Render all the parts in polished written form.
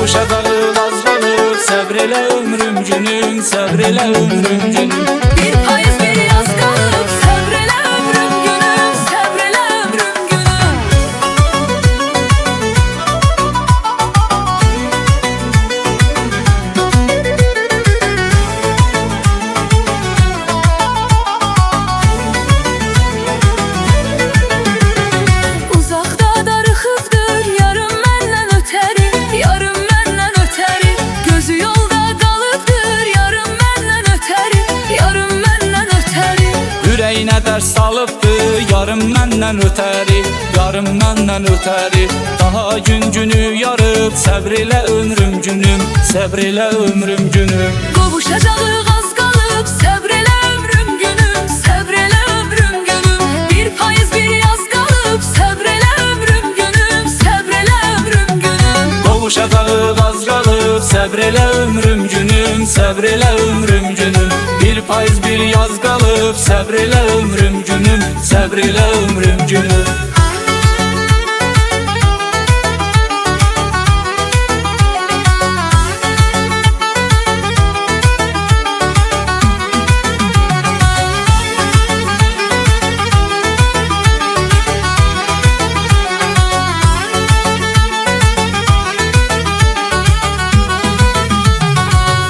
Qovuşacağıq az qalıb, səbr elə ömrüm günüm, səbr elə ömrüm günüm. Bir payız bir yaz qalıb, səbr elə ömrüm günüm, səbr elə ömrüm günüm. Uzaqda darıxıbdır yarım məndən ötəri, yarım məndən ötəri. Gözü yolda qalıbdır yarım məndən ötəri, yarım məndən ötəri. Ürəyinə dərs salıbdı, yarım məndən ötəri, yarım məndən ötəri. Daha gün-günü yarıb, səbr elə ömrüm günüm, səbr elə ömrüm günüm. Qovuşacağıq az qalıb, səbr elə ömrüm günüm, səbr elə ömrüm günüm. Bir payız bir yaz qalıb, səbr elə ömrüm günüm, səbr elə ömrüm günüm. Qovuşacağıq az qalıb, səbr elə ömrüm günüm, səbr elə ömrüm günüm. Bir payız bir yaz qalıb, səbr elə ömrüm günüm, səbr elə ömrüm günüm.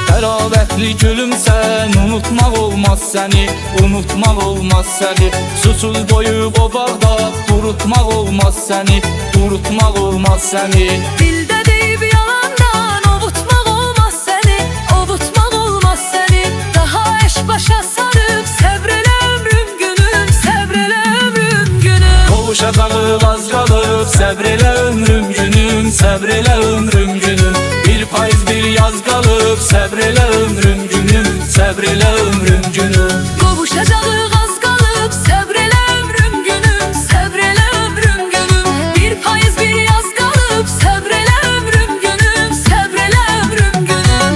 Təravətli gülümsən, unutmaq olmaz səni, unutmaq olmaz səni. Susuz boyub o bağda, durutmaq olmaz səni, durutmaq olmaz səni. Dildə deyib yalandan, ovutmaq olmaz səni, ovutmaq olmaz səni. Daha eş başa sarıb, səbr elə ömrüm günüm, səbr elə ömrüm günüm. Qovuşacağıq az qalıb, səbr elə ömrüm günüm, səbr elə ömrüm günüm. Bir payız bir yaz qalıb, səbr elə ömrüm günüm, səbr elə ömrüm günüm. Qovuşacağıq az qalıb, səbr elə ömrüm günüm, səbr elə ömrüm günüm. Bir payız bir yaz qalıb, səbr elə ömrüm günüm, səbr elə ömrüm günüm.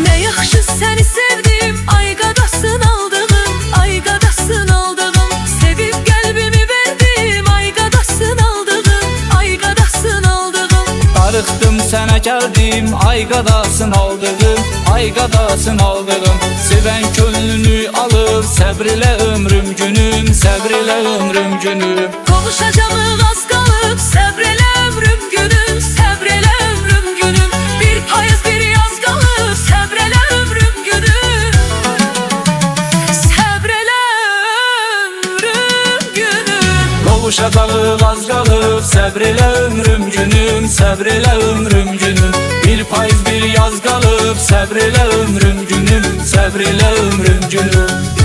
Nə yaxşı səni sevdim, ay qadasın aldığım, ay qadasın aldığım. Sevib qəlbimi verdim, ay qadasın aldığım, ay qadasın aldığım. Darıxdım sənə gəldim, ay qadasın aldığım, ay qadasın aldığım. Sevən könlünü alıb, səbr elə ömrüm günüm, səbr elə ömrüm günüm. Qovuşacağıq az qalıb, səbr elə ömrüm günüm, səbr elə ömrüm günüm. Bir payız bir yaz qalıb, səbr elə ömrüm günüm, səbr elə ömrüm günüm. Qovuşacağıq az qalıb, səbr elə ömrüm günüm, səbr elə ömrüm günüm. Bir payız bir yaz qalıb, səbr elə ömrüm günüm, səbr elə ömrüm günüm.